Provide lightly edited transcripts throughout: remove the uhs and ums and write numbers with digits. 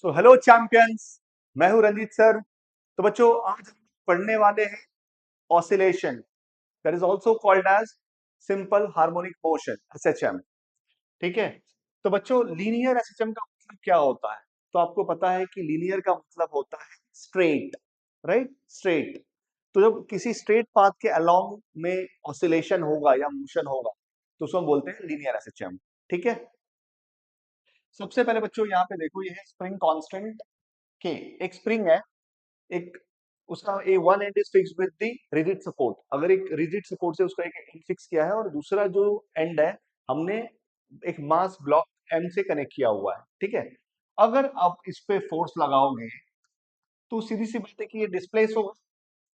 So hello champions, मैं हूं Ranjit sir. तो बच्चों, आज हम पढ़ने वाले हैं oscillation, that is also called as simple harmonic motion, SHM. ठीक है। तो बच्चों, लीनियर एसएचएम का मतलब क्या होता है? तो आपको पता है कि लीनियर का मतलब होता है स्ट्रेट, राइट? स्ट्रेट। तो जब किसी स्ट्रेट पाथ के अलोंग में ऑसिलेशन होगा या मोशन होगा तो उसको हम बोलते हैं लीनियर एसएचएम। ठीक है। सबसे पहले बच्चों यहाँ पे देखो, ये है स्प्रिंग कांस्टेंट के। एक स्प्रिंग है, एक उसका a one end is fix with the rigid support. अगर एक रिजिड सपोर्ट से उसका एक एंड फिक्स किया है और दूसरा जो एंड है हमने एक मास ब्लॉक एम से कनेक्ट किया हुआ है। ठीक है। अगर आप इस पे फोर्स लगाओगे तो सीधी सी बात है कि ये डिस्प्लेस होगा।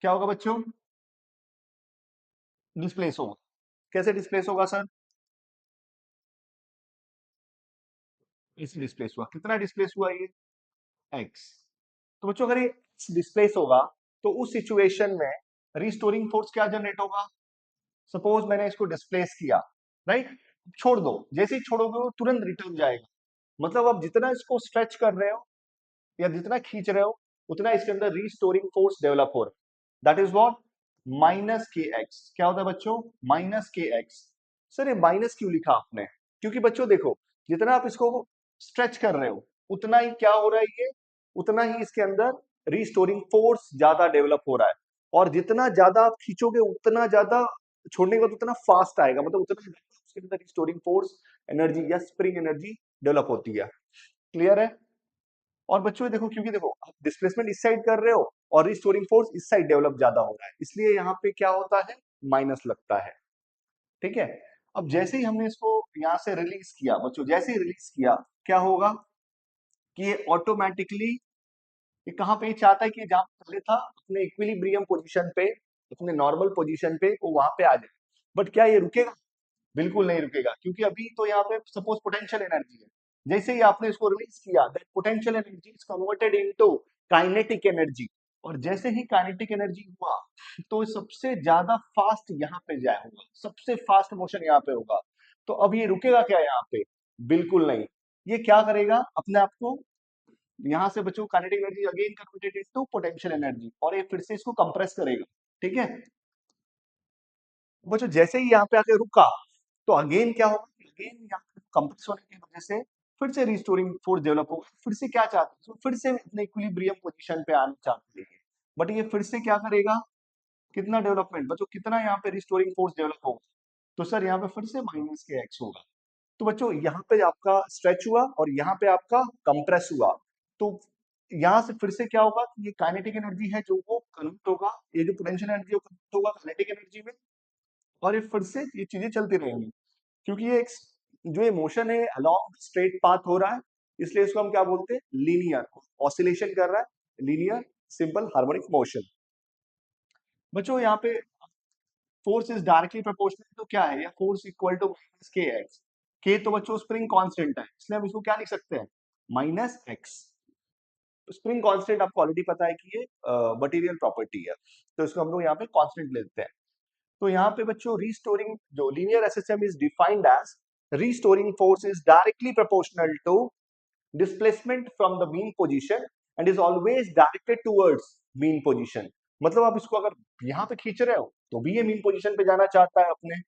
क्या होगा बच्चों? डिस्प्लेस होगा। कैसे डिस्प्लेस होगा सर? इस डिस्प्लेस हुआ, कितना डिस्प्लेस हुआ ये? एक्स। तो बच्चों, अगर ये डिस्प्लेस होगा तो उस सिचुएशन में रिस्टोरिंग फोर्स क्या जनरेट होगा? सपोज मैंने इसको डिस्प्लेस किया, राइट? छोड़ दो, जैसे ही छोड़ोगे वो तुरंत रिटर्न जाएगा। मतलब आप जितना इसको स्ट्रेच कर रहे हो या जितना खींच रहे हो उतना इसके अंदर रीस्टोरिंग फोर्स डेवलप हो रहा है। That is what? Minus K X. क्या होता है बच्चों? Minus K x. सर, ये माइनस क्यों लिखा आपने? क्योंकि बच्चों देखो, जितना आप इसको स्ट्रेच कर रहे हो उतना ही क्या हो रहा है, ये उतना ही इसके अंदर रीस्टोरिंग फोर्स ज्यादा डेवलप हो रहा है। और जितना ज्यादा आप खींचोगे उतना ज्यादा छोड़ने के बाद उतना फास्ट आएगा, मतलब उतना ज्यादा उसके अंदर रिस्टोरिंग फोर्स एनर्जी या स्प्रिंग एनर्जी डेवलप होती है। क्लियर है? और बच्चों देखो, क्योंकि देखो आप डिस्प्लेसमेंट इस साइड कर रहे हो और रिस्टोरिंग फोर्स इस साइड डेवलप ज्यादा हो रहा है, इसलिए यहाँ पे क्या होता है? माइनस लगता है। ठीक है। अब जैसे ही हमने इसको यहाँ से रिलीज किया बच्चों, जैसे ही रिलीज किया क्या होगा कि ये ऑटोमेटिकली ये कहाँ पे चाहता है कि जहां पहले था अपने इक्विलिब्रियम पोजीशन पे, अपने नॉर्मल पोजीशन पे, वो वहां पे आ जाए। बट क्या ये रुकेगा? बिल्कुल नहीं रुकेगा, क्योंकि अभी तो यहाँ पे सपोज पोटेंशियल एनर्जी है। जैसे ही आपने इसको रिलीज किया, that potential energy is converted into kinetic energy. और जैसे ही काइनेटिक एनर्जी हुआ तो सबसे ज्यादा फास्ट यहाँ पे जाए होगा, सबसे फास्ट मोशन यहाँ पे होगा। तो अब ये रुकेगा क्या यहाँ पे? बिल्कुल नहीं। ये क्या करेगा? अपने आप को यहाँ से बच्चों kinetic energy again converted into potential energy, और ये फिर से इसको कंप्रेस करेगा। ठीक है। बच्चों, जैसे ही यहाँ पे आके रुका तो अगेन क्या होगा? अगेन यहाँ पे कंप्रेस होने की वजह से फिर से रिस्टोरिंग फोर्स डेवलप होगा। फिर से क्या चाहते हैं? फिर से अपने इक्विलिब्रियम पोजीशन पे आना चाहते हैं। बट ये फिर से क्या करेगा? कितना डेवलपमेंट बच्चों, कितना यहाँ पे रिस्टोरिंग फोर्स डेवलप होगा? तो सर यहाँ पे फिर से माइनस के एक्स होगा। तो बच्चों, यहाँ पे आपका स्ट्रेच हुआ और यहाँ पे आपका कंप्रेस हुआ। तो यहाँ से फिर से क्या होगा कि ये काइनेटिक एनर्जी है जो वो कन्वर्ट होगा, ये जो पोटेंशियल एनर्जी है वो कन्वर्ट होगा काइनेटिक एनर्जी में। और ये फिर से ये चीजें चलती रहेंगी, क्योंकि ये जो ये मोशन है अलोंग स्ट्रेट पाथ हो रहा है, इसलिए इसको हम क्या बोलते हैं? लीनियर। ऑसिलेशन कर रहा है, लीनियर सिंपल हार्मोनिक मोशन। बच्चों, यहाँ पे फोर्स इज डायरेक्टली प्रोपोर्शनल तो क्या है? या force equal to minus K x. के तो बच्चों स्प्रिंग कांस्टेंट है, इसलिए हम इसको क्या लिख सकते हैं? Minus x. स्प्रिंग कांस्टेंट आपको ऑलरेडी पता है कि ये मटेरियल प्रॉपर्टी है, तो इसको हम लोग यहाँ पे कांस्टेंट लेते हैं। तो यहाँ पे बच्चों रीस्टोरिंग जो linear SHM is defined as restoring force is directly proportional to displacement from the mean position and is always directed towards mean position. मतलब आप इसको अगर यहाँ पे खींच रहे हो तो भी ये मीन पोजीशन पे जाना चाहता है अपने,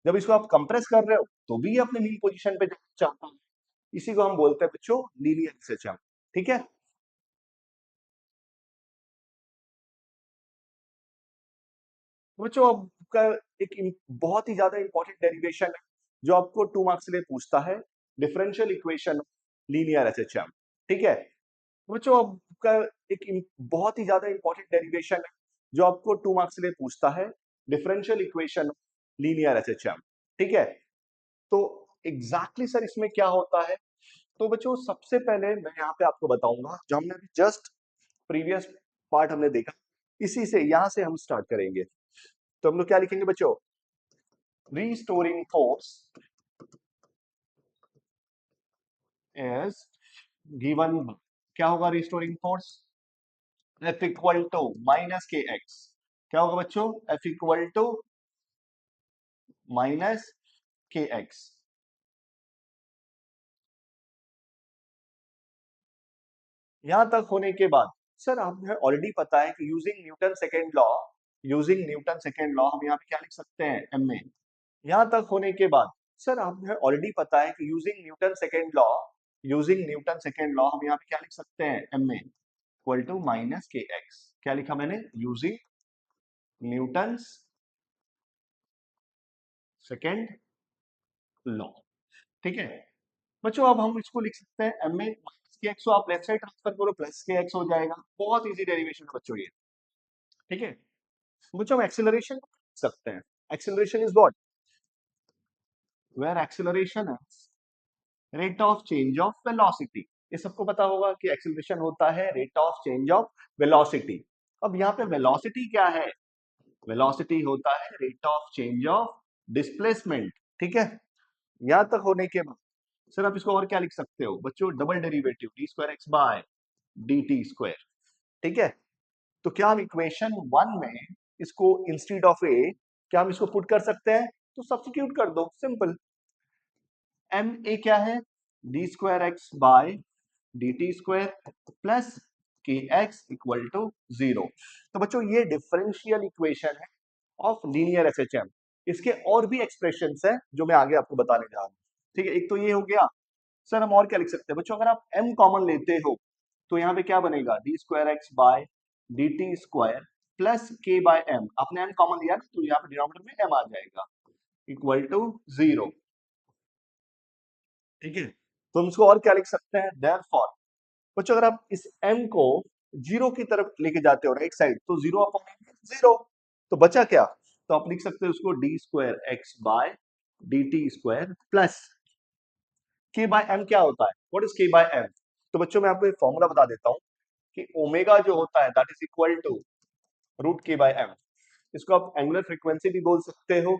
जब इसको आप कंप्रेस कर रहे हो तो भी ये अपने मीन पोजीशन पे जाना चाहता है। इसी को हम बोलते हैं बच्चों लीनियर एसएचएम। ठीक है। बच्चों, आपका एक बहुत ही ज्यादा इंपॉर्टेंट डेरिवेशन है जो आपको 2 मार्क्स के लिए पूछता है, डिफरेंशियल इक्वेशन लीनियर एसएचएम। ठीक है। बच्चों, आपका एक बहुत ही ज्यादा इंपॉर्टेंट डेरिवेशन है जो आपको 2 मार्क्स के लिए पूछता है, डिफरेंशियल इक्वेशन लीनियर एसएचएम। ठीक है। तो एग्जैक्टली सर इसमें क्या होता है? तो बच्चों, सबसे पहले मैं यहाँ पे आपको बताऊंगा जो हमने अभी जस्ट प्रीवियस पार्ट हमने देखा, इसी से यहां से हम स्टार्ट करेंगे। तो हम लोग क्या लिखेंगे बच्चों? Restoring force is given. क्या होगा restoring force? F equal to minus K X. क्या होगा बच्चों? F equal to minus K X. यहां तक होने के बाद सर हमें ऑलरेडी पता है कि यूजिंग न्यूटन सेकेंड लॉ हम यहाँ पे क्या लिख सकते हैं एम में। यहां तक होने के बाद सर हमें ऑलरेडी पता है कि यूजिंग न्यूटन सेकेंड लॉ हम यहाँ पे क्या लिख सकते हैं एम में equal to minus K X. क्या लिखा मैंने? Using Newton second law. ठीक है बच्चों, अब हम इसको लिख सकते हैं एम में माइनस के एक्स, आप लेफ्ट साइड ट्रांसफर करो प्लस के एक्स हो जाएगा। बहुत इजी डेरिवेशन है बच्चों ये। ठीक है बच्चों, हम एक्सेलरेशन लिख सकते हैं। Acceleration is what? Where acceleration is rate of change of velocity. ये सबको पता होगा कि एक्सेलरेशन होता है rate of change of velocity. अब यहाँ पे वेलोसिटी क्या है? वेलोसिटी होता है rate of change of displacement. ठीक है, यहां तक होने के बाद सर आप इसको और क्या लिख सकते हो बच्चों? Double derivative D square X by D T square. ठीक है, तो क्या हम इक्वेशन वन में इसको इंस्टीड ऑफ ए क्या हम इसको पुट कर सकते हैं? तो सब्स्टिट्यूट कर दो, सिंपल। एम ए क्या है? D square X by D T square plus K X equal to zero. तो बच्चों ये डिफरेंशियल इक्वेशन है ऑफ लीनियर एसएचएम। इसके और भी एक्सप्रेशंस है जो मैं आगे आपको बताने जा रहा हूं। ठीक है, एक तो ये हो गया। सर हम और क्या लिख सकते हैं बच्चों? अगर आप m कॉमन लेते हो तो यहाँ पे क्या बनेगा? D square X by D T square plus K by M. आपने m कॉमन लिया तो यहाँ पे डिनोमिनेटर में m आ जाएगा इक्वल टू जीरो। ठीक है, तो हम इसको और क्या लिख सकते हैं? देयरफॉर बच्चों अगर आप इस m को जीरो की तरफ लेके जाते हो राइट साइड तो जीरो अपॉन जीरो, तो बचा क्या? तो आप लिख सकते हो उसको D square X by D T square plus K by M. क्या होता है? What is K by M? तो बच्चों मैं आपको एक फॉर्मूला बता देता हूं कि ओमेगा जो होता है that is equal to root K by M. इसको आप एंगुलर फ्रीक्वेंसी भी बोल सकते हो।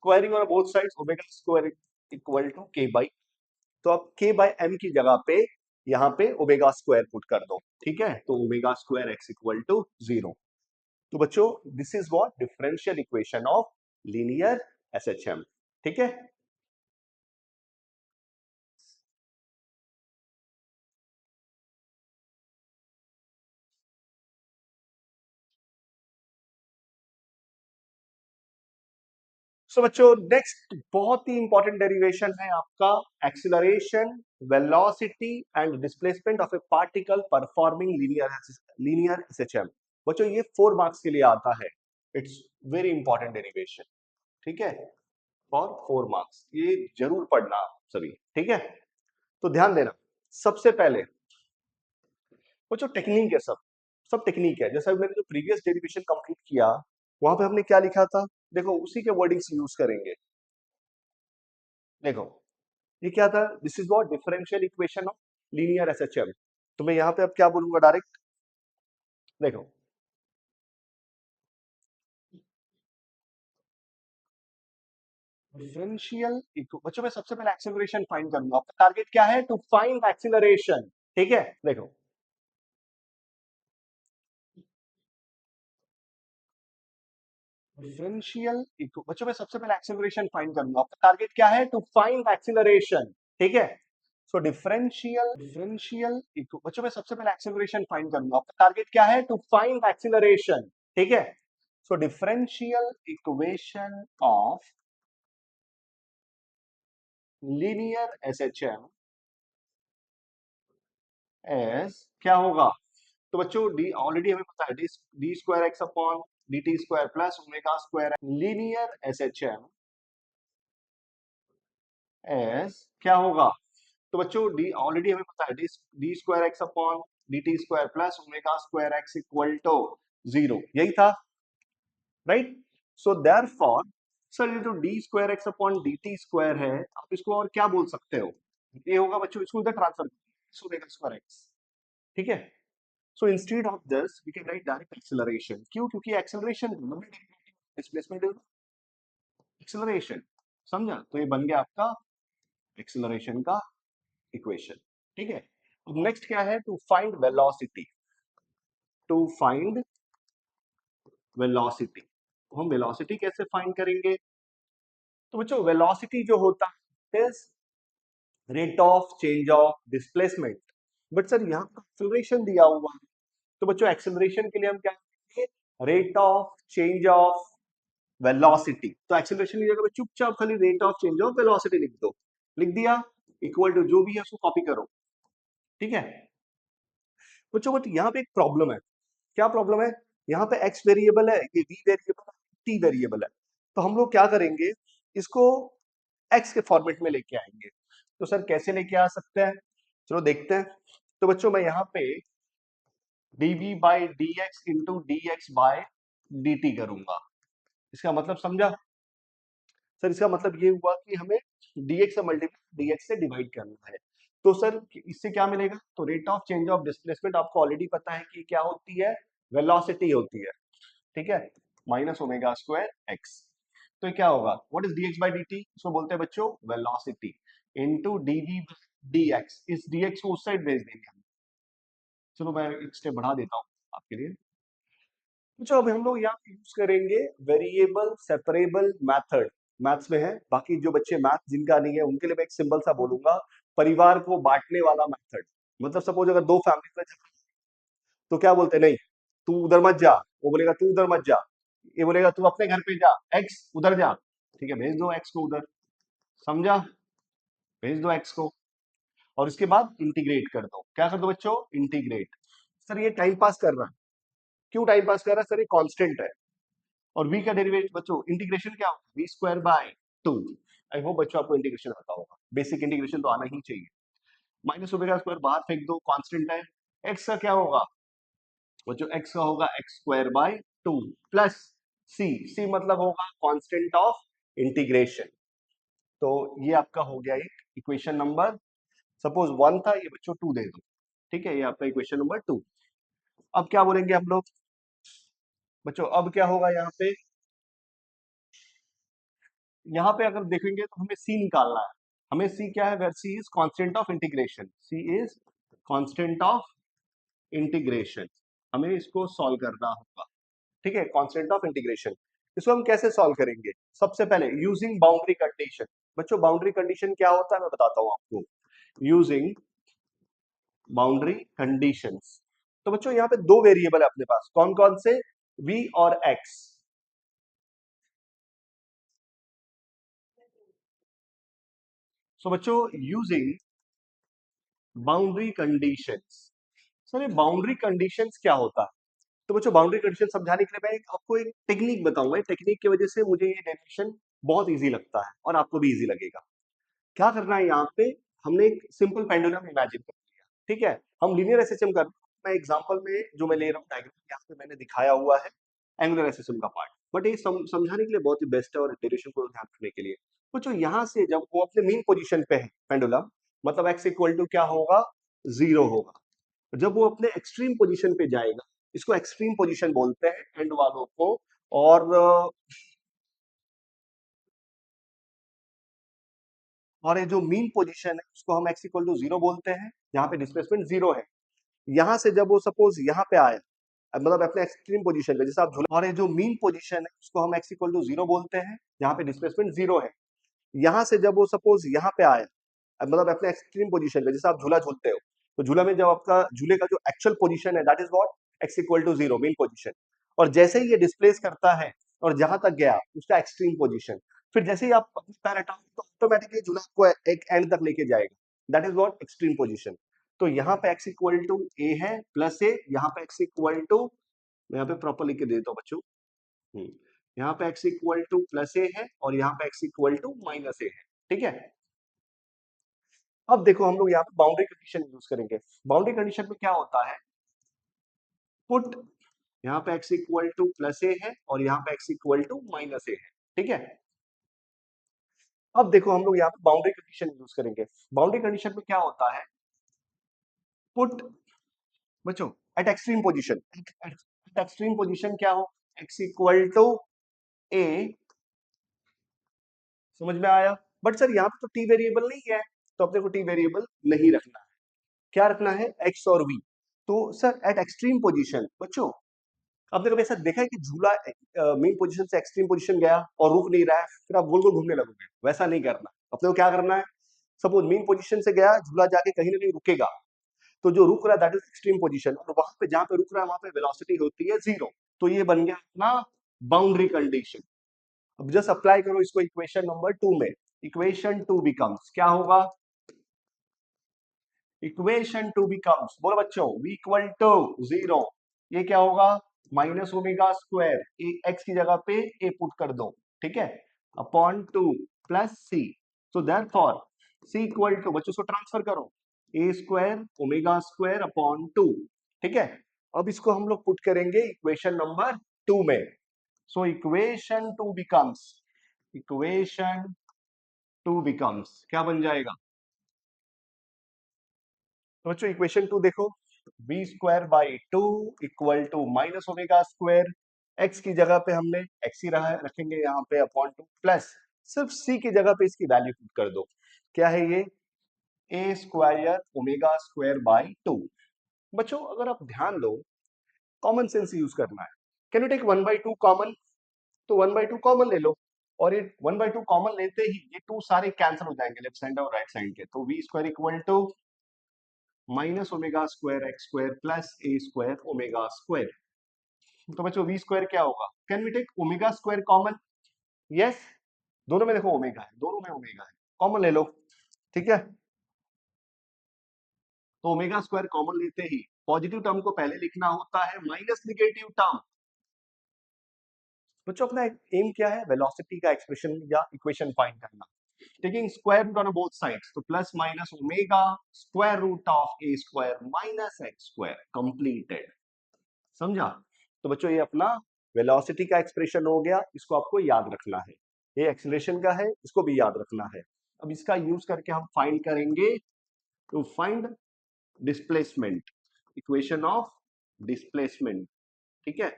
Squaring on both sides omega square equal to K by. तो आप के बाय एम की जगह पे यहाँ पे ओमेगा स्क्वायर पुट कर दो। ठीक है, तो omega square X equal to zero. तो बच्चों this is what differential equation of linear SHM. ठीक है, सो बच्चों नेक्स्ट बहुत ही इंपॉर्टेंट डेरिवेशन है आपका acceleration, velocity and displacement of A particle performing linear SHM. बच्चों ये 4 मार्क्स के लिए आता है। It's very important derivation. ठीक है, फॉर 4 मार्क्स ये जरूर पढ़ना आप सभी। ठीक है, तो ध्यान देना। सबसे पहले बच्चों टेक्निक है, सब सब टेक्निक है। जैसा मैंने जो प्रीवियस डेरिवेशन कंप्लीट किया वहां पे हमने क्या लिखा था, देखो उसी के वर्डिंग्स यूज करेंगे। देखो ये क्या था? This is what differential equation of linear SHM. तो मैं यहाँ पे अब क्या बोलूंगा डायरेक्ट? देखो डिफरेंशियल बच्चों मैं सबसे पहले एक्सेलरेशन फाइंड करूंगा। आपका टारगेट क्या है? To find acceleration. ठीक है, देखो डिफरेंशियल बच्चों मैं सबसे पहले एक्सेलरेशन फाइंड करूंगा। आपका टारगेट क्या है? To find acceleration. ठीक है, सो डिफरेंशियल बच्चों मैं सबसे पहले एक्सेलरेशन फाइंड करूंगा। आपका टारगेट क्या है? To find acceleration. ठीक है, so differential equation of linear SHM S क्या होगा? तो बच्चों डी ऑलरेडी हमें पता है, D square X upon D T square plus omega square. Linear SHM S क्या होगा? तो बच्चों डी ऑलरेडी हमें पता है, D square X upon D T square plus omega square X equal to zero. यही था राइट। सो देयरफॉर सर ये जो D square X upon D T square है आप इसको और क्या बोल सकते हो? ये होगा बच्चों, इसको इधर ट्रांसफर ओमेगा स्क्वायर एक्स। ठीक है, so instead of this we can write direct acceleration। क्यों? क्योंकि acceleration डिस्प्लेसमेंट एक्सेलरेशन। समझा? तो ये बन गया आपका एक्सेलरेशन का इक्वेशन। ठीक है, अब नेक्स्ट क्या है? To find velocity. To find velocity, तो हम वेलोसिटी कैसे फाइंड करेंगे? तो बच्चों वेलोसिटी जो होता है rate of change of displacement. But sir यहाँ पर एक्सेलरेशन दिया हुआ है, तो बच्चों एक्सेलरेशन के लिए हम क्या करेंगे, rate of change of velocity. तो एक्सेलरेशन की जगह पे चुपचाप खाली rate of change of velocity लिख दो, लिख दिया, इक्वल टू जो भी है उसको कॉपी करो, ठीक है बच्चों। बट यहाँ पे एक प्रॉब्लम है, क्या प्रॉब्लम है, यहाँ पे x वेरिएबल है, ये v वेरिएबल है, t वेरिएबल है, तो हम लोग क्या करेंगे, इसको x के फॉर्मेट में लेके आएंगे। तो सर कैसे लेके आ सकते हैं, चलो देखते हैं। तो बच्चों मैं यहाँ पे dv by D X into D X by D T करूंगा। इसका मतलब समझा सर, इसका मतलब ये हुआ कि हमें dx से मल्टीप्लाई dx से डिवाइड करना है। तो सर इससे क्या मिलेगा, तो rate of change of displacement आपको ऑलरेडी पता है कि क्या होती है, वेलोसिटी होती है, ठीक है, माइनस ओमेगा स्क्वायर एक्स। तो ये क्या होगा, what is dx by dt, इसको बोलते हैं बच्चों velocity, into dv D x, इस dx को उस साइड भेज देंगे हम। चलो मैं एक स्टेप बढ़ा देता हूँ आपके लिए। तो अब हम लोग यहाँ यूज करेंगे वेरिएबल सेपरेबल मेथड, मैथ्स में है, बाकी जो बच्चे मैथ जिनका नहीं है उनके लिए मैं एक सिंपल सा बोलूंगा, परिवार को बांटने वाला मेथड। मतलब सपोज अगर दो फैमिली में, तो क्या बोलते हैं, नहीं तू उधर मत जा, वो बोलेगा तू उधर मत जा, ये बोलेगा तू अपने घर पे जा, एक्स उधर जा, ठीक है भेज दो एक्स को उधर, समझा, भेज दो एक्स को, और इसके बाद इंटीग्रेट कर दो, क्या कर दो बच्चों, इंटीग्रेट। सर ये टाइम पास कर रहा है, क्यों टाइम पास कर रहा है सर, ये कांस्टेंट है, और v का डेरिवेटिव बच्चों इंटीग्रेशन क्या होगा, V square by two. I hope बच्चों आपको इंटीग्रेशन आता होगा, बेसिक इंटीग्रेशन तो आना ही चाहिए। माइनस ओमेगा स्क्वायर बाहर फेंक दो, कांस्टेंट है, x का क्या होगा बच्चों, x का होगा x square by to, plus c, c मतलब होगा कांस्टेंट ऑफ इंटीग्रेशन। तो ये आपका हो गया एक इक्वेशन नंबर, सपोज वन था, ये बच्चों टू दे दो, ठीक है, ये आपका इक्वेशन नंबर टू। अब क्या बोलेंगे हम लोग बच्चों, अब क्या होगा यहाँ पे, यहाँ पे अगर देखेंगे तो हमें c निकालना है, हमें c क्या है, where c is constant of integration, c is constant of integration, हमें इसको सॉल्व करना होगा, ठीक है, कांस्टेंट ऑफ इंटीग्रेशन। इसको हम कैसे सॉल्व करेंगे, सबसे पहले यूजिंग बाउंड्री कंडीशन। बच्चों बाउंड्री कंडीशन क्या होता है मैं बताता हूं आपको, यूजिंग बाउंड्री कंडीशंस। तो बच्चों यहाँ पे दो वेरिएबल है अपने पास, कौन कौन से, v और x। सो बच्चों यूजिंग बाउंड्री कंडीशंस, सर ये बाउंड्री कंडीशंस क्या होता है, तो बच्चों बाउंड्री कंडीशन समझाने के लिए मैं आपको एक टेक्निक बताऊंगा, टेक्निक की वजह से मुझे ये डेरिवेशन बहुत इजी लगता है और आपको भी इजी लगेगा। क्या करना है यहाँ पे, हमने एक सिंपल पेंडुलम इमेजिन कर लिया, ठीक है, हम लीनियर एसएसएम कर, मैं एग्जांपल में जो मैं ले रहा हूँ डायग्राम यहाँ पे मैंने दिखाया हुआ है एंगुलर एसएसएम का पार्ट, बट ये समझाने के लिए बहुत ही बेस्ट है और डेरिवेशन को ध्यान रखने के लिए। तो जो यहाँ से जब वो अपने मीन पोजीशन पे है पेंडुलम, मतलब एक्स इक्वल टू क्या होगा, जीरो होगा, जब वो अपने एक्सट्रीम पोजीशन पे जाएगा, इसको एक्सट्रीम पोजीशन बोलते हैं एंड वालों को, और ये जो मीन पोजीशन है उसको हम एक्स इक्वल टू जीरो बोलते हैं, यहाँ पे डिस्प्लेसमेंट जीरो है। यहाँ से जब वो सपोज यहाँ पे आया, मतलब अपने एक्सट्रीम पोजीशन पे, जैसे आप झूला, और ये जो मीन पोजीशन है उसको हम एक्स इक्वल टू जीरो बोलते हैं, यहाँ पे डिस्प्लेसमेंट जीरो है। यहाँ से जब वो सपोज यहाँ पे आया, मतलब अपने एक्सट्रीम पोजीशन पे, जैसे आप झूला झूलते हो, तो झूला में जब आपका झूले का जो एक्चुअल पोजीशन है that is what, X equal to zero mean position, और जैसे ही ये डिस्प्लेस करता है और जहां तक गया उसका एक्सट्रीम पोजीशन, फिर जैसे ही आप पैर हटाओगे तो ऑटोमेटिकली झूला आपको एक एंड तक लेके जाएगा, that is what extreme position. तो यहाँ पे x इक्वल टू ए है प्लस ए, यहाँ पे x इक्वल टू, मैं यहाँ पे प्रॉपर लिख के दे देता हूँ बच्चों, यहाँ पे x इक्वल टू प्लस ए है और यहाँ पे x इक्वल टू माइनस ए है, ठीक है। अब देखो हम लोग यहाँ पे बाउंड्री कंडीशन यूज करेंगे, बाउंड्री कंडीशन में क्या होता है, पुट, यहाँ पे x इक्वल टू प्लस ए है और यहाँ पे x इक्वल टू माइनस ए है, ठीक है। अब देखो हम लोग यहाँ पे बाउंड्री कंडीशन यूज करेंगे, बाउंड्री कंडीशन में क्या होता है, पुट बच्चों eight extreme position, eight extreme position क्या हो, x इक्वल टू ए, समझ में आया। बट सर यहाँ पे तो t वेरिएबल नहीं है, तो अपने को t वेरिएबल नहीं रखना है, क्या रखना है, x और v। तो सर एट एक्सट्रीम पोजीशन बच्चों, आपने कभी ऐसा देखा है कि झूला मेन पोजीशन से एक्सट्रीम पोजीशन गया और रुक नहीं रहा है, फिर आप गोल गोल घूमने लगोगे, वैसा नहीं करना, अपने को क्या करना है, सपोज मीन पोजीशन से गया, झूला जाके कहीं ना कहीं रुकेगा, तो जो रुक रहा है दैट इज एक्सट्रीम पोजीशन, और वहां पे जहां पे रुक रहा है वहां पे वेलोसिटी होती है 0। तो ये बन गया अपना बाउंड्री कंडीशन। अब जस्ट अप्लाई करो इसको इक्वेशन नंबर 2 में। इक्वेशन 2 बिकम्स, क्या होगा, इक्वेशन 2 बिकम्स, बोलो बच्चों, v इक्वल टू 0, ये क्या होगा, माइनस ओमेगा स्क्वायर, एक्स की जगह पे ए पुट कर दो, ठीक है, upon 2 plus C. So therefore C equal to, बच्चों को ट्रांसफर करो, A square omega square upon 2, ठीक है। अब इसको हम लोग पुट करेंगे इक्वेशन नंबर 2 में। So equation 2 becomes, equation 2 becomes क्या बन जाएगा, तो बच्चों इक्वेशन 2 देखो, B square by two equal to minus omega square, एक्स की जगह पे हमने एक्स ही रहा है, रखेंगे यहाँ पे अपॉन 2 प्लस, सिर्फ सी की जगह पे इसकी वैल्यू पुट कर दो, क्या है ये, ए स्क्वायर ओमेगा स्क्वायर बाई 2। बच्चों अगर आप ध्यान दो, कॉमन सेंस यूज करना है, कैन यू टेक 1/2 कॉमन, तो 1/2 कॉमन ले लो, और ये 1/2 कॉमन लेते ही ये 2 सारे कैंसिल हो जाएंगे लेफ्ट साइड और राइट साइड के, तो V square equal to minus omega square X square plus A square omega square. तो बच्चों वी स्क्वायर क्या होगा, can we take omega square common, yes, दोनों में देखो ओमेगा है, दोनों में ओमेगा है, कॉमन ले लो, ठीक है। तो ओमेगा स्क्वायर कॉमन लेते ही पॉजिटिव टर्म को पहले लिखना होता है माइनस निगेटिव टर्म। बच्चों अपना एम क्या है, वेलोसिटी का एक्सप्रेशन या इक्वेशन फाइंड करना, taking square root on both sides, तो plus minus omega square root of A square minus X square completed, समझा। तो बच्चों ये अपना वेलोसिटी का एक्सप्रेशन हो गया, इसको आपको याद रखना है, ये एक्सीलरेशन का है, इसको भी याद रखना है। अब इसका यूज करके हम फाइंड करेंगे, to find displacement, equation of displacement, ठीक है।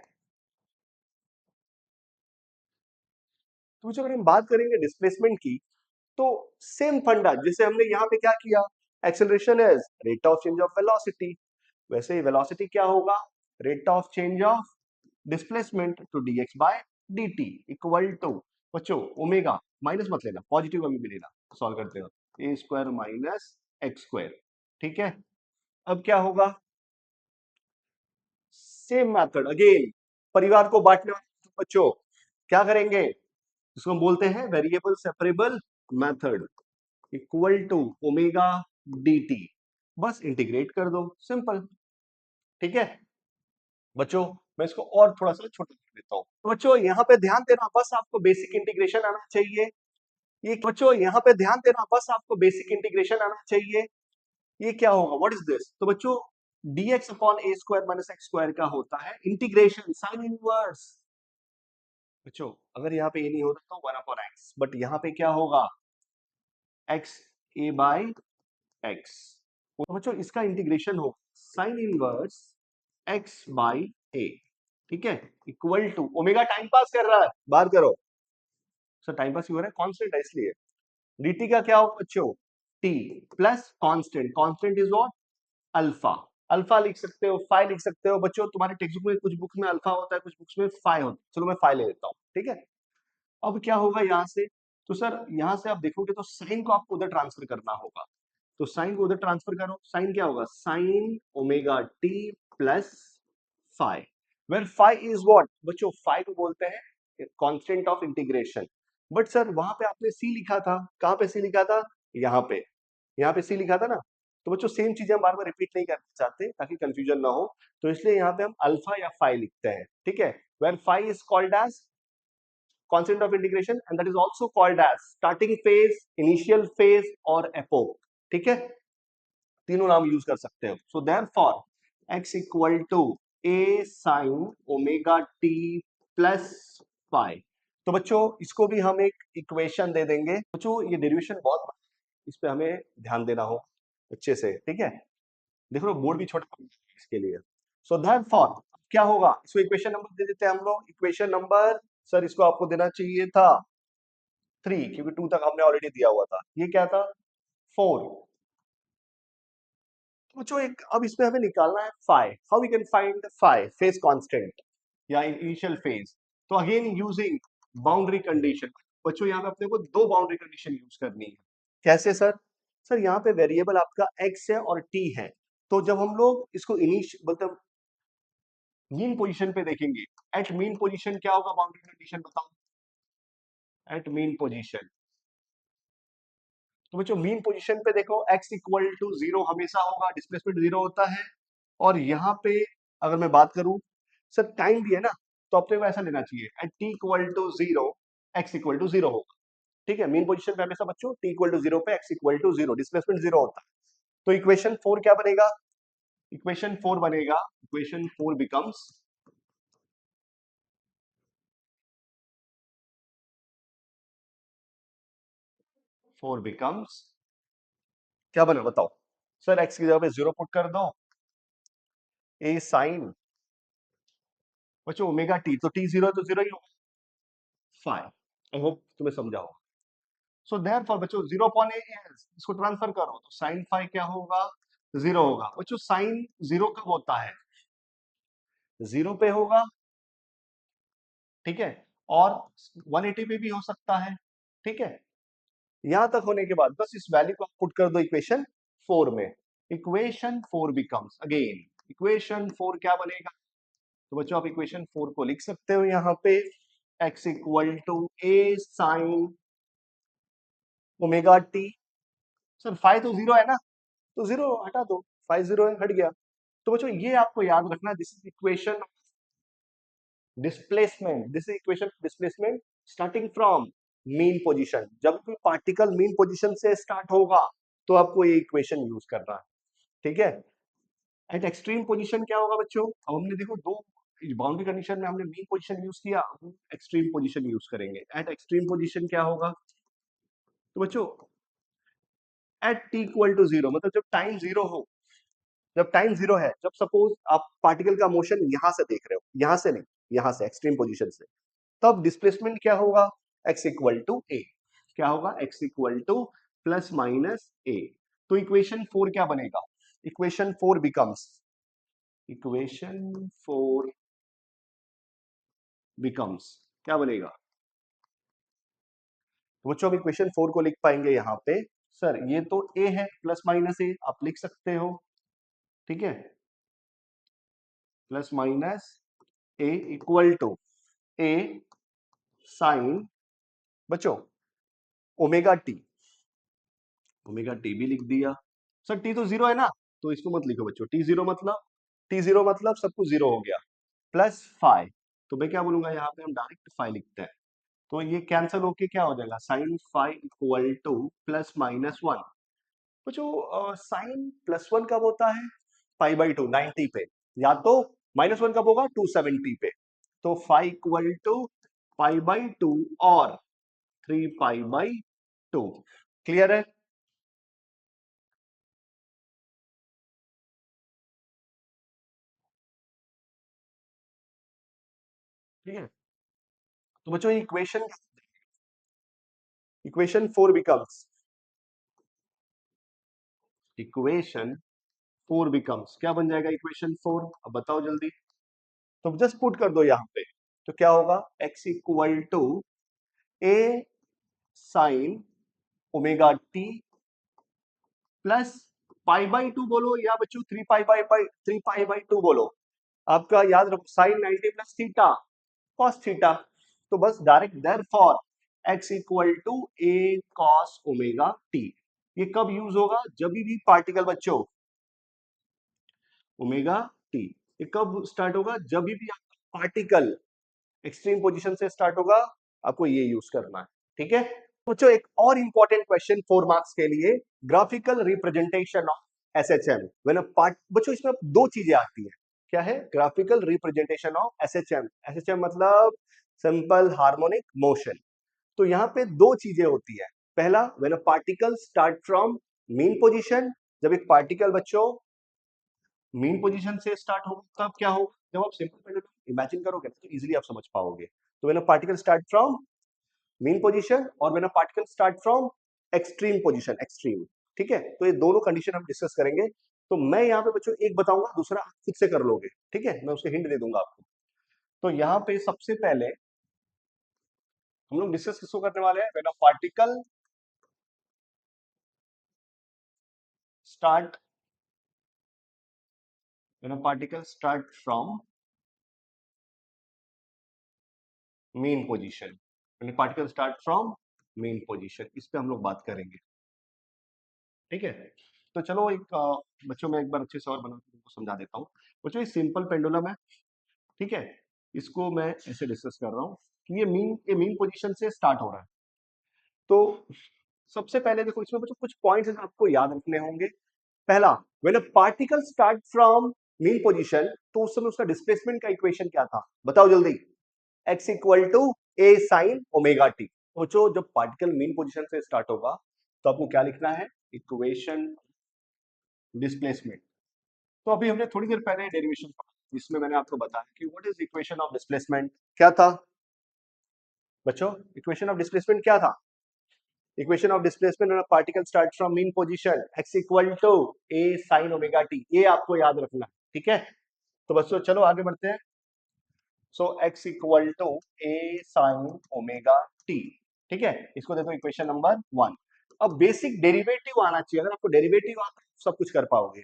तो बच्चों अगर हम बात करेंगे डिस्प्लेसमेंट की, तो सेम फंडा जैसे हमने यहाँ पे क्या किया, acceleration is rate of change of velocity, वैसे ही वेलोसिटी क्या होगा, rate of change of displacement to dx by dt equal to, बच्चों ओमेगा माइनस मत लेना, पॉजिटिव अभी भी लेना, सॉल्व करते हो, A square minus X square, ठीक है। अब क्या होगा, सेम मेथड अगेन, परिवार को बांटने वाले बच्चों क्या करेंगे, इसको हम बोलते हैं variable separable method, equal to omega dt, बस इंटीग्रेट कर दो, सिंपल, ठीक है। बच्चों मैं इसको और थोड़ा सा छोटा कर देता हूँ, तो बच्चों यहाँ पे ध्यान देना, बस आपको बेसिक इंटीग्रेशन आना चाहिए, ये बच्चों यहाँ पे ध्यान देना, बस आपको बेसिक इंटीग्रेशन आना चाहिए, ये क्या होगा, व्हाट इज दिस, तो बच्चों dx अपॉन ए स्क्वायर माइनस एक्स स्क्वायर का होता है इंटीग्रेशन साइन इनवर्स। बच्चों अगर यहाँ पे ये नहीं होता तो 1 अपॉन एक्स, बट यहाँ पे क्या होगा, एक्स ए बाई एक्स, तो बच्चों इसका इंटीग्रेशन हो sine inverse X by A, ठीक है, equal to omega time pass कर रहा है, बाहर करो सर, टाइम पास क्यों हो रहा है, कांस्टेंट है इसलिए, dt का क्या होगा बच्चों, t plus constant, constant is what, alpha, alpha लिख सकते हो, फाइ लिख सकते हो, बच्चों तुम्हारे टेक्स्ट बुक में कुछ बुक्स में अल्फा होता है, कुछ बुक्स में फाइ होता है, चलो मैं फाइ ले लेता हूँ, ठीक है। अब क्या होगा यहाँ से, तो सर यहाँ से आप देखोगे तो साइन को आपको उधर ट्रांसफर करना होगा, तो साइन को उधर ट्रांसफर करो, साइन क्या होगा, sine omega T plus phi, where phi is what, बच्चों फाइ को बोलते हैं constant of integration, but sir वहां पे आपने सी लिखा था, कहां पे सी लिखा था, यहाँ पे, यहाँ पे सी लिखा था ना, तो बच्चों सेम चीजें हम बार बार रिपीट नहीं करना चाहते ताकि कंफ्यूजन ना हो, तो इसलिए यहाँ पे हम अल्फा या फाइ लिखते हैं, ठीक है, where phi is called as constant of integration and that is also called as starting phase, initial phase और epoch, ठीक है, तीनों नाम यूज कर सकते हो। So therefore x equal to a sin omega t plus phi, तो बच्चों इसको भी हम एक इक्वेशन दे देंगे, बच्चों ये डेरिवेशन बहुत, इस पे हमें ध्यान देना हो अच्छे से, ठीक है, देख लो बोर्ड भी छोटा इसके लिए। सो देयरफॉर क्या होगा, इसको इक्वेशन नंबर दे देते हैं हम लोग, इक्वेशन नंबर सर इसको आपको देना चाहिए था 3, क्योंकि 2 तक हमने ऑलरेडी दिया हुआ था, ये क्या था 4। तो बच्चों एक अब इसमें हमें निकालना है phi, how we can find phi, phase constant या इनिशियल फेज, तो अगेन यूजिंग बाउंड्री कंडीशन, बच्चों यहाँ पे अपने को दो बाउंड्री कंडीशन यूज करनी है, कैसे सर, सर यहाँ पे वेरिएबल आपका x है और t है, तो जब हम लोग इसको मतलब मीन पोजीशन पे देखेंगे, एट मीन पोजीशन क्या होगा, बाउंड्री कंडीशन बताओ, एट मीन पोजीशन। तो बच्चों मीन पोजीशन पे देखो x इक्वल टू 0 हमेशा होगा, डिस्प्लेसमेंट 0 होता है। और यहाँ पे अगर मैं बात करूं, सर टाइम भी है ना, तो अपने को ऐसा लेना चाहिए at t equal to 0 x equal to 0 होगा। ठीक है, मीन पोजीशन पे हमेशा बच्चों t इक्वल टू 0 पे x इक्वल टू 0, डिस्प्लेसमेंट 0 होता है। तो इक्वेशन 4 क्या बनेगा, इक्वेशन 4 बनेगा, इक्वेशन 4 बिकम्स, फोर बिकम्स क्या बना बताओ। सर x की जगह पे 0 पुट कर दो, a साइन बच्चों ओमेगा टी, तो टी 0 है तो 0 ही होगा, फाइव। आई होप तुम्हें समझा होगा। सो देयरफॉर बच्चों 0 अपॉन ए, इसको ट्रांसफर करो तो साइन फाइव क्या होगा, 0 होगा। बच्चों साइन 0 कब होता है, 0 पे होगा, ठीक है, और 180 पे भी हो सकता है, ठीक है। यहां तक होने के बाद बस इस वैल्यू को पुट कर दो इक्वेशन 4 में, इक्वेशन 4 बिकम्स अगेन, इक्वेशन 4 क्या बनेगा, तो बच्चों आप इक्वेशन 4 को लिख सकते हो यहाँ पे, x equal to A sine omega T. Sir phi तो 0 है ना, तो 0 हटा दो, फाइव 0 है, हट गया। तो बच्चों ये आपको याद रखना, this is equation displacement, this is equation displacement starting from mean position. जब भी पार्टिकल मीन पोजीशन से स्टार्ट होगा तो आपको ये इक्वेशन यूज करना है, ठीक है। एट एक्सट्रीम पोजीशन क्या होगा बच्चों, अब हमने देखो दो बाउंड्री कंडीशन में हमने मीन पोजीशन यूज किया, हम एक्सट्रीम पोजीशन यूज करेंगे। एट एक्सट्रीम पोजीशन क्या होगा, तो बच्चों एट टी इक्वल टू 0 मतलब जब टाइम 0 हो, जब टाइम 0 है, जब सपोज आप पार्टिकल का मोशन यहां से देख रहे हो, यहां से नहीं, यहां से एक्सट्रीम पोजीशन से, तब डिस्प्लेसमेंट क्या होगा, x इक्वल टू ए, क्या होगा, x equal to plus minus A. तो इक्वेशन 4 क्या बनेगा, इक्वेशन 4 बिकम्स, इक्वेशन 4 बिकम्स क्या बनेगा, तो बच्चों हम इक्वेशन 4 को लिख पाएंगे यहाँ पे, सर ये तो a है, प्लस माइनस ए आप लिख सकते हो, ठीक है, plus minus A equal to A sine बच्चों ओमेगा टी, ओमेगा टी भी लिख दिया। सर टी तो 0 है ना, तो इसको मत लिखो बच्चों, टी जीरो मतलब सब कुछ 0 हो गया, प्लस फाइव, तो मैं क्या बोलूंगा यहाँ पे, हम डायरेक्ट फाइव लिखते हैं, तो ये कैंसिल होके क्या हो जाएगा, sine phi equal to plus minus one. तो जो साइन प्लस वन कब होता है, पाई बाई टू 90 पे, या तो माइनस वन कब होगा 270 पे, तो phi equal to pi by two और 3 पाई बाई 2। क्लियर है, ठीक है। तो बच्चों equation, equation 4 becomes, equation 4 becomes क्या बन जाएगा, इक्वेशन 4 अब बताओ जल्दी, तो जस्ट पुट कर दो यहाँ पे, तो क्या होगा, x equal to A sine omega T plus pi by two बोलो, या बच्चों 3 पाई बाई 2 बोलो, आपका याद रखो sine 90 plus theta cos theta, तो बस direct therefore x equal to A cos omega T. ये कब यूज होगा, जब भी पार्टिकल बच्चों ओमेगा टी, ये कब स्टार्ट होगा, जब भी आपका पार्टिकल एक्सट्रीम पोजीशन से स्टार्ट होगा, आपको ये यूज करना है, ठीक है। बच्चों एक और इंपॉर्टेंट क्वेश्चन 4 मार्क्स के लिए, graphical representation of SHM when a part, बच्चों इसमें दो चीजें आती हैं, क्या है, graphical representation of SHM, SHM मतलब सिंपल हार्मोनिक मोशन। तो यहाँ पे दो चीजें होती है, पहला when a particle start from mean position, जब एक पार्टिकल बच्चों मीन पोजीशन से स्टार्ट होगा तब क्या होगा, जब आप सिंपल पेंडुलम इमेजिन करोगे तो इजीली आप समझ पाओगे। तो when a particle start from mean position और when a particle start from extreme position, extreme, ठीक है। तो ये दोनों कंडीशन हम डिस्कस करेंगे। तो मैं यहाँ पे बच्चों एक बताऊंगा, दूसरा आप खुद से कर लोगे, ठीक है, मैं उसके हिंट दे दूंगा आपको। तो यहाँ पे सबसे पहले हम लोग डिस्कस किसको करने वाले हैं, when a particle start when a particle start from main position, when a particle start from main position, इस पे हम लोग बात करेंगे। ठीक है, तो चलो एक बच्चों में एक बार अच्छे से और बना के समझा देता हूँ। बच्चों ये सिंपल पेंडुलम है, ठीक है, इसको मैं ऐसे डिस्कस कर रहा हूँ कि ये मीन पोजीशन से स्टार्ट हो रहा है। तो सबसे पहले देखो इसमें बच्चों कुछ पॉइंट्स आपको याद रखने होंगे। पहला, when a particle start from mean position, तो उस समय उसका डिस्प्लेसमेंट का इक्वेशन क्या था, बताओ जल्दी। x equal to A sine omega T. सोचो जब पार्टिकल मीन पोजीशन से स्टार्ट होगा तो आपको क्या लिखना है, इक्वेशन डिस्प्लेसमेंट। तो अभी हमने थोड़ी देर पहले डेरिवेशन पढ़ा जिसमें मैंने आपको बताया कि what is equation of displacement, क्या था बच्चों, इक्वेशन ऑफ डिस्प्लेसमेंट क्या था, equation of displacement when a particle start from mean position, x equal to a sin omega t, ये आपको याद रखना है, ठीक है। तो बच्चों चलो आगे बढ़ते हैं। So x equal to a sin omega t, ठीक है, इसको देखो इक्वेशन नंबर 1। अब बेसिक डेरिवेटिव आना चाहिए, अगर आपको डेरिवेटिव आता है सब कुछ कर पाओगे।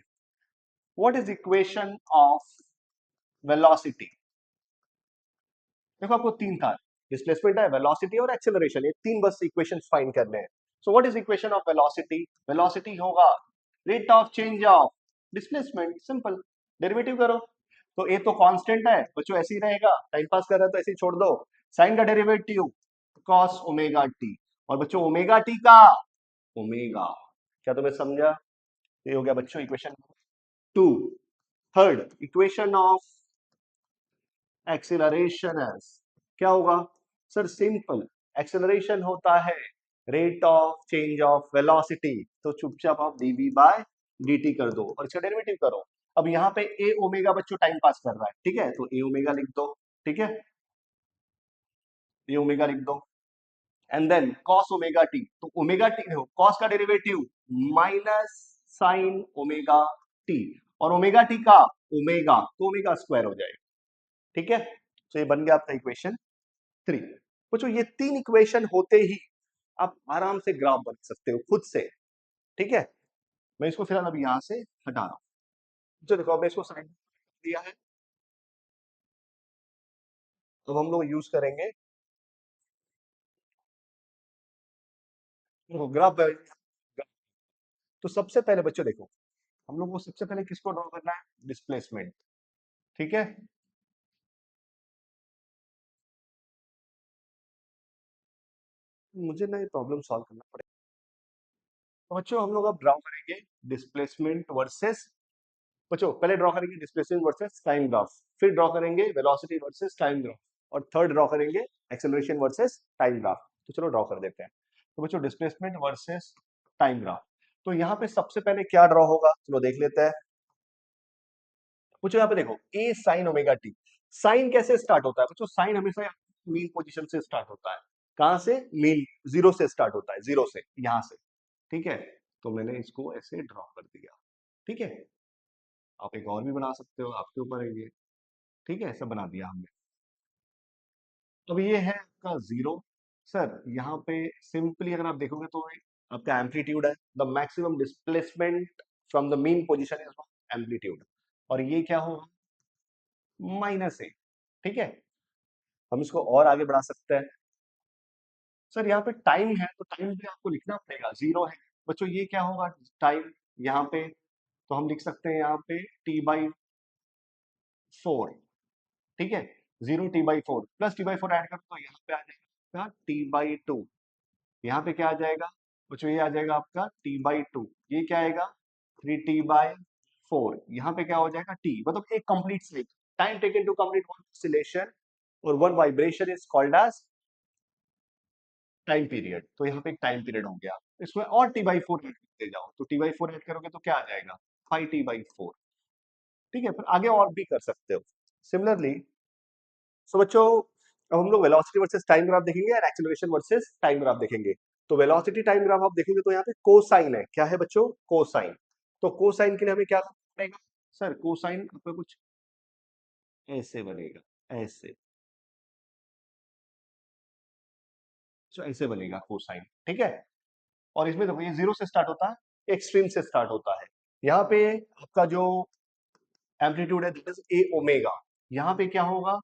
What is equation of velocity, देखो आपको तीन था, डिस्प्लेसमेंट है, वेलोसिटी और एक्सेलरेशन, ये तीन बस इक्वेशंस फाइंड करने हैं। So what is equation of velocity, velocity होगा rate of change of displacement, simple, derivative करो। तो ए तो कांस्टेंट है बच्चों, ऐसे ही रहेगा, टाइम पास कर रहा है तो ऐसे ही छोड़ दो, साइन का डेरिवेटिव cos ओमेगा टी, और बच्चों ओमेगा टी का ओमेगा, क्या तुम्हें समझा, ये हो गया बच्चों equation 2। Third equation of acceleration as, क्या होगा सर, सिंपल, एक्सेलरेशन होता है rate of change of velocity, तो चुपचाप आप dv बाय dt कर दो और इसका डेरिवेटिव करो। अब यहाँ पे ए ओमेगा बच्चों टाइम पास कर रहा है, ठीक है, तो ए ओमेगा लिख दो, ठीक है, ए ओमेगा लिख दो, and then cos omega T, तो ओमेगा टी देखो cos का derivative minus sine omega T, और ओमेगा टी का ओमेगा, तो ओमेगा स्क्वायर हो जाएगा, ठीक है। तो ये बन गया आपका इक्वेशन 3। बच्चों ये तीन इक्वेशन होते ही आप आराम से ग्राफ बना सकते हो खुद से, ठीक है। मैं इसको फिलहाल अभी यहां से हटा रहा हूं, जो देखो अब मैं इसको साइड दिया है, अब हम लोग यूज करेंगे ग्राफ। तो सबसे पहले बच्चों देखो हम लोग को सबसे पहले किसको ड्रॉ करना है, डिस्प्लेसमेंट, ठीक है। मुझे ना ये प्रॉब्लम सॉल्व करना पड़ेगा। तो बच्चों हम लोग अब ड्रॉ करेंगे डिस्प्लेसमेंट वर्सेस, बच्चों पहले ड्रॉ करेंगे डिस्प्लेसमेंट वर्सेस टाइम ग्राफ, फिर ड्रॉ करेंगे वेलोसिटी वर्सेस टाइम ग्राफ, और थर्ड ड्रॉ करेंगे एक्सेलरेशन वर्सेस टाइम ग्राफ। तो चलो ड्रॉ कर देते हैं। तो बच्चों डिस्प्लेसमेंट वर्सेस टाइम ग्राफ, तो यहाँ पे सबसे पहले क्या ड्रॉ होगा, चलो देख लेते हैं। बच्चों यहाँ पे देखो ए साइन ओमेगा टी, साइन कैसे स्टार्ट होता है बच्चों, साइन हमेशा मीन पोजीशन से स्टार्ट होता है, कहां से, मीन, जीरो से स्टार्ट होता है, जीरो से, यहां से, ठीक है। तो मैंने इसको ऐसे ड्रॉ कर दिया, ठीक है, आप एक और भी बना सकते हो, आपके ऊपर है ये, ठीक है, ऐसा बना दिया हमने। अब ये है आपका जीरो, सर यहाँ पे सिंपली अगर आप देखोगे तो आपका एम्पलीट्यूड है, the maximum displacement from the mean position is amplitude, और ये क्या होगा, माइनस ए, ठीक है। हम इसको और आगे बढ़ा सकते हैं, सर यहाँ पे टाइम है तो टाइम भी आपको लिखना पड़ेगा, जीरो है बच्चों, ये क्या होगा टाइम यहाँ पे, तो हम लिख सकते हैं यहाँ पे t/4, ठीक है, 0 t/4 प्लस t/4 ऐड करो तो यहाँ पे आ जाएगा t/2, यहाँ पे क्या आ जाएगा बच्चों, ये आ जाएगा आपका t/2, ये क्या आएगा 3t/4, यहाँ पे क्या हो जाएगा t, मतलब एक complete cycle, time taken to complete one oscillation और one vibration is called as time period. तो यहाँ पे एक टाइम पीरियड हो गया, इसमें और t/4 ऐड करते जाओ, तो t/4 ऐड करोगे तो क्या आ जाएगा 5t/4, ठीक है, फिर आगे और भी कर सकते हो सिमिलरली। सो बच्चों अब हम लोग वेलोसिटी वर्सेस टाइम ग्राफ देखेंगे और एक्सेलरेशन वर्सेस टाइम ग्राफ देखेंगे। तो वेलोसिटी टाइम ग्राफ आप देखेंगे तो यहाँ पे कोसाइन है, क्या है बच्चों, कोसाइन। तो कोसाइन के लिए हमें क्या करना पड़ेगा, सर कोसाइन आपका कुछ ऐसे बनेगा, ऐसे, तो ऐसे बनेगा कोसाइन, ठीक है। और इसमें देखो ये जीरो से स्टार्ट होता है, एक्सट्रीम से स्टार्ट होता है, यहाँ पे आपका जो एम्पलीट्यूड है दैट इज ए ओमेगा, यहाँ पे क्या होगा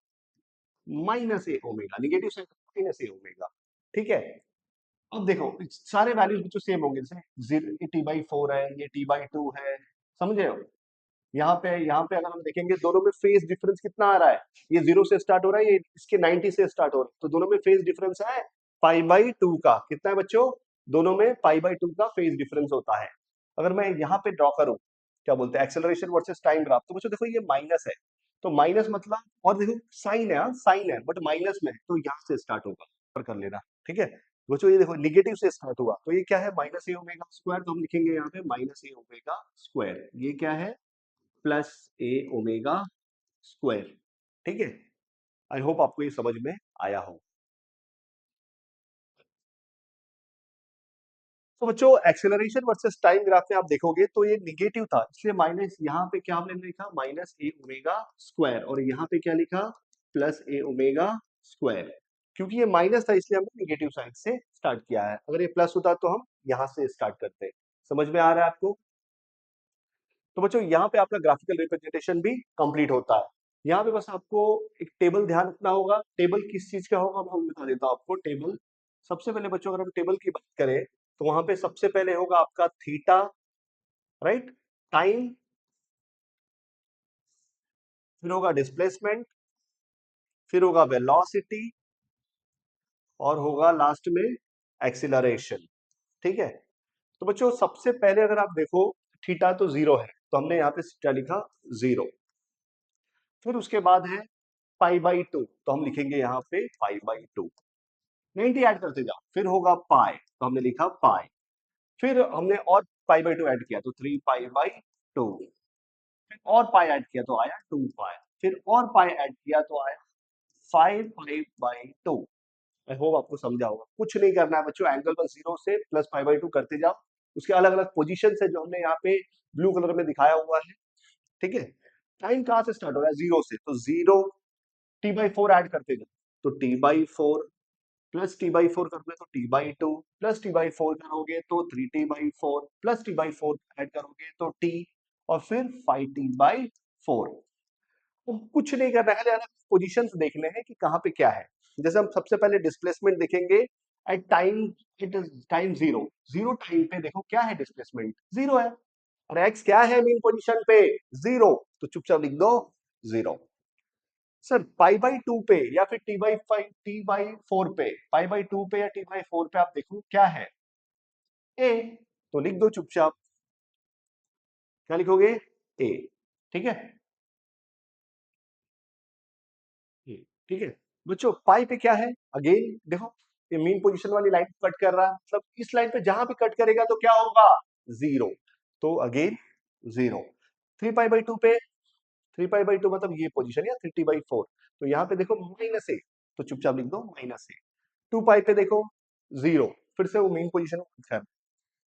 माइनस ए ओमेगा, निगेटिव साइन माइनस ए ओमेगा। ठीक है, अब देखो सारे वैल्यूज जो सेम होंगे, जैसे टी बाई फोर है, ये टी बाई टू है, समझे हो। यहाँ पे अगर हम देखेंगे दोनों में फेज डिफरेंस कितना आ रहा है, ये 0 से स्टार्ट हो रहा है, ये इसके 90 से स्टार्ट हो रहा है, तो दोनों में फेज डिफरेंस है पाई बाई टू का। कितना है बच्चों, दोनों में पाई बाई टू का फेज डिफरेंस होता है। अगर मैं यहाँ पे ड्रॉ करूं, क्या बोलते हैं, एक्सेलरेशन वर्सेस टाइम ग्राफ, तो बच्चों देखो ये माइनस है, तो माइनस मतलब, और देखो साइन है, साइन है बट माइनस में है, तो यहाँ से स्टार्ट होगा, पर कर लेना। ठीक है बच्चों, ये देखो निगेटिव से स्टार्ट हुआ, तो ये क्या है माइनस ए ओमेगा स्क्वायर, तो हम लिखेंगे यहाँ पे माइनस ए ओमेगा स्क्वायर। ये क्या है, प्लस ए ओमेगा स्क्वायर। ठीक है, आई होप आपको ये समझ में आया हो। तो बच्चों एक्सेलरेशन वर्सेस टाइम ग्राफ में आप देखोगे तो ये निगेटिव था, इसलिए माइनस, यहाँ पे क्या हमने लिखा माइनस ए ओमेगा स्क्वायर, और यहाँ पे क्या लिखा प्लस ए ओमेगा स्क्वायर। क्योंकि ये माइनस था इसलिए हमने निगेटिव साइड से स्टार्ट किया है, अगर ये प्लस होता तो हम यहाँ से स्टार्ट करते। समझ में आ रहा है आपको। तो बच्चों यहाँ पे आपका ग्राफिकल रिप्रेजेंटेशन भी कंप्लीट होता है। यहाँ पे बस आपको एक टेबल ध्यान रखना होगा। टेबल किस चीज का होगा मैं बता देता हूँ आपको। टेबल सबसे पहले बच्चों अगर हम टेबल की बात करें तो वहां पे सबसे पहले होगा आपका थीटा, राइट, टाइम, फिर होगा डिस्प्लेसमेंट, फिर होगा वेलोसिटी, और होगा लास्ट में एक्सिलरेशन। ठीक है, तो बच्चों सबसे पहले अगर आप देखो थीटा तो जीरो है, तो हमने यहाँ पे क्या लिखा जीरो। फिर उसके बाद है पाई बाई टू, तो हम लिखेंगे यहाँ पे पाई बाई टू, 90 ऐड करते जाओ, फिर होगा पाई, तो हमने लिखा पाई, फिर हमने और पाई बाई टू ऐड किया तो 3 पाई बाई टू, फिर और पाई ऐड किया तो आया 2 पाई, फिर और पाई ऐड किया तो आया 5 पाई बाई टू। आई होप आपको समझा होगा। कुछ नहीं करना है बच्चों, एंगल बस जीरो से प्लस पाई बाई टू करते जाओ, उसके अलग अलग पोजिशन है जो हमने यहाँ पे ब्लू कलर में दिखाया हुआ है। ठीक है, टाइम कहाँ से स्टार्ट हो रहा है जीरो से, तो zero, T by four add करते जाओ तो T by four, plus T by four करोगे तो T by two, plus T by four करोगे तो three T by four, plus T by four add करोगे तो टी, और फिर फाइव टी बाई फोर। तो कुछ नहीं करना है, खाली अलग पोजिशन देखने हैं कि कहाँ पे क्या है। जैसे हम सबसे पहले डिस्प्लेसमेंट देखेंगे at time, it is time zero, zero time पे देखो क्या है डिस्प्लेसमेंट जीरो है, और एक्स क्या है मेन पोजीशन पे जीरो, तो चुपचाप लिख दो zero. Sir pi by to पे या फिर T by five, T by four पे, पाई बाई टू पे या टी बाई फोर पे आप देखो क्या है ए, तो लिख दो चुपचाप, क्या लिखोगे ए। ठीक है, ए, ठीक है बच्चों, पाई पे क्या है अगेन देखो, ये मेन पोजीशन वाली लाइन कट कर रहा है, मतलब इस लाइन पे जहां भी कट करेगा तो क्या होगा जीरो, तो again zero. Three pi by to पे, थ्री पाई बाई टू मतलब ये पोजीशन, या थ्री टी बाई फोर, तो यहाँ पे देखो माइनस ए, तो चुपचाप लिख दो माइनस ए। टू पाई पे देखो जीरो, फिर से वो मेन पोजीशन है,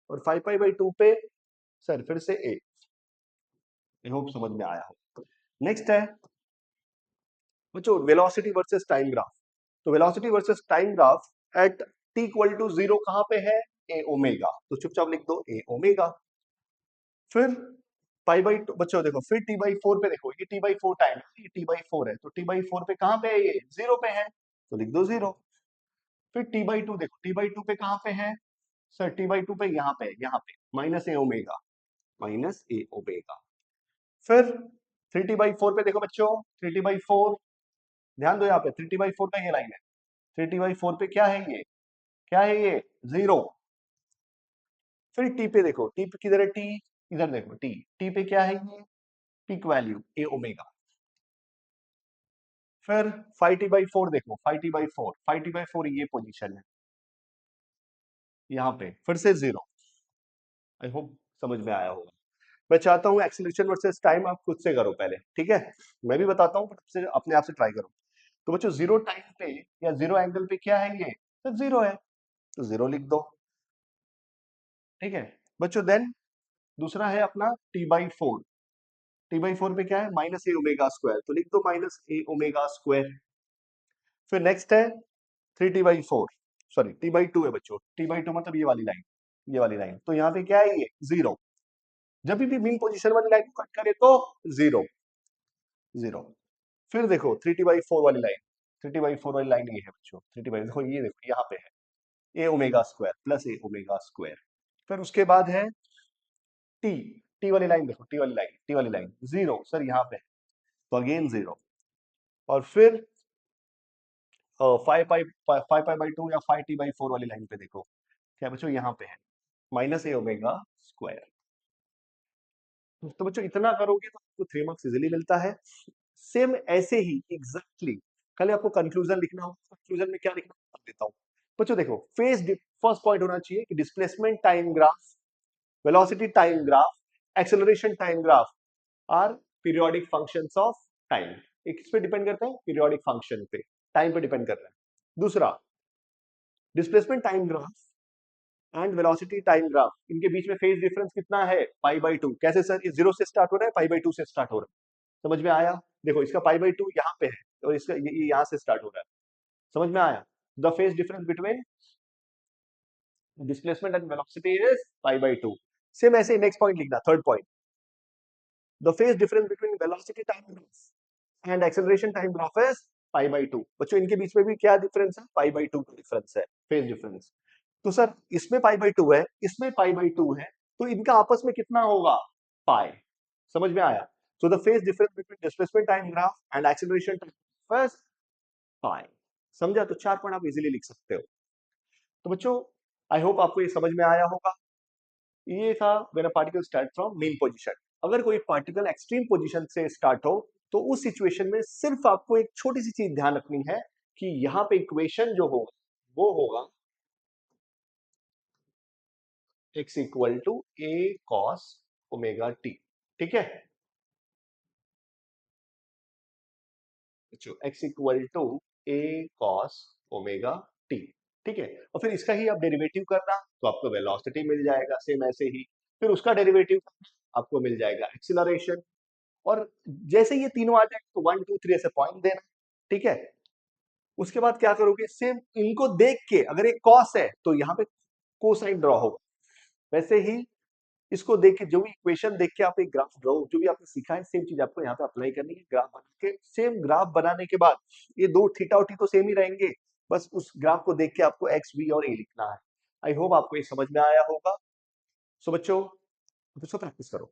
और फाइव पाई बाई टू पे सर फिर से ए। आई होप समझ में आया हो। नेक्स्ट है बच्चों वेलोसिटी वर्सेस टाइम ग्राफ। तो velocity versus time graph at T equal to zero कहां पे है ए ओमेगा, तो चुपचाप लिख दो ए ओमेगा। फिर पाई बाई टू बच्चों देखो, फिर टी बाई फोर पे देखो, ये टी बाई फोर टाइम है, ये टी बाई फोर है, तो टी बाई फोर पे कहां पे है ये जीरो पे है, तो लिख दो जीरो। फिर टी बाई टू देखो, टी बाई टू पे कहां पे है सर, टी बाई टू पे यहाँ पे माइनस ए ओमेगा, माइनस ए ओमेगा। फिर थ्री टी बाई फोर पे देखो बच्चों, थ्री टी बाई फोर, ध्यान दो यहाँ पे थ्री टी बाई फोर का ये लाइन है, थ्री टी बाई फोर पे क्या है ये, क्या है ये जीरो। फिर टी पे देखो, टी पे किधर है टी, इधर देखो टी, टी पे क्या है ये पीक वैल्यू ए ओमेगा। फिर फाइव टी बाई फोर देखो, five T by four, five T by four ये पोजीशन है यहाँ पे, फिर से जीरो। आई होप समझ में आया होगा। मैं चाहता हूँ एक्सीलरेशन वर्सेस टाइम आप खुद से करो पहले, ठीक है, मैं भी बताता हूँ बट अपने आप से ट्राई करो। तो बच्चों जीरो टाइम पे या जीरो एंगल पे क्या है ये, तो जीरो है, तो जीरो लिख दो। ठीक है बच्चों, देन दूसरा है अपना T by four, T by four पे क्या है माइनस ए ओमेगा स्क्वायर, तो लिख दो माइनस ए ओमेगा स्क्वायर। फिर नेक्स्ट है three T by four, sorry T by two है बच्चों, टी बाई टू मतलब ये वाली लाइन, ये वाली लाइन, तो यहाँ पे क्या है ये जीरो, जब भी मीन पोजीशन वाली लाइन को कट करे तो 0 0। फिर देखो 3t/4 वाली लाइन, 3t/4 वाली लाइन ये है बच्चों, 3t/, देखो ये देखो यहाँ पे है a omega square plus a omega square. फिर उसके बाद है t, t वाली लाइन देखो, t वाली लाइन, t वाली लाइन 0 सर यहाँ पे है, तो अगेन 0। और फिर 5π/2 या 5t/4 वाली लाइन पे देखो क्या बच्चों, यहाँ पे है माइनस a ओमेगा स्क्वायर। तो बच्चों इतना करोगे तो आपको 3 मार्क्स इजीली मिलता है। सेम ऐसे ही एग्जैक्टली खाली आपको कंक्लूजन लिखना होगा। कंक्लूजन में क्या लिखना है देता हूं बच्चों। देखो फर्स्ट पॉइंट होना चाहिए कि displacement time graph, velocity time graph, acceleration time graph are periodic functions of time. एक किस पे डिपेंड करता है, पीरियोडिक फंक्शन पे, टाइम पे डिपेंड करता है। दूसरा, displacement time graph and velocity time graph, इनके बीच में फेज डिफरेंस कितना है, π/2। कैसे सर, ये 0 से स्टार्ट हो रहा है, π/2 से स्टार्ट हो रहा है। समझ में आया? देखो इसका π/2 यहाँ पे है और इसका ये यहाँ से स्टार्ट हो रहा है। समझ में आया? The phase difference between displacement and velocity is π/2। Same ऐसे नेक्स्ट पॉइंट लिखना, third point, the phase difference between velocity time graph and acceleration time graph is π/2। बच्चों इनके बीच में भी क्या डिफरेंस है, π/2 का डिफरेंस है, फेज डिफरेंस। तो सर इसमें π/2 है, इसमें π/2 है, तो इनका आपस में कितना होगा, पाई। समझ में आया? So the phase difference between displacement time graph and acceleration time graph is pi. समझा? तो 4 पॉइंट आप इजीली लिख सकते हो। तो बच्चों आई होप आपको ये समझ में आया होगा। ये था when a particle start from mean position. अगर कोई पार्टिकल एक्सट्रीम पोजीशन से स्टार्ट हो तो उस सिचुएशन में सिर्फ आपको एक छोटी सी चीज ध्यान रखनी है कि यहाँ पे इक्वेशन जो होगा वो होगा x equal to a cos omega t। ठीक है, x equal to a cos omega t। ठीक है, और फिर इसका ही आप डेरिवेटिव करना तो आपको वेलोसिटी मिल जाएगा, सेम ऐसे ही। फिर उसका डेरिवेटिव आपको मिल जाएगा एक्सीलरेशन। और जैसे ये तीनों आ जाए तो 1 2 3 ऐसे पॉइंट देना। ठीक है, उसके बाद क्या करोगे, सेम इनको देख के अगर एक कॉस है तो यहाँ पे कोसाइन ड्रॉ होगा, वैसे ही इसको देख के जो भी इक्वेशन देख के आप एक ग्राफ ड्रॉ, जो भी आपने सीखा है सेम चीज आपको यहाँ पे अप्लाई करनी है। ग्राफ बना के, सेम ग्राफ बनाने के बाद ये दो थीटा और टी तो सेम ही रहेंगे, बस उस ग्राफ को देख के आपको एक्स वी और ए लिखना है। आई होप आपको ये समझ में आया होगा। सो बच्चों प्रैक्टिस करो।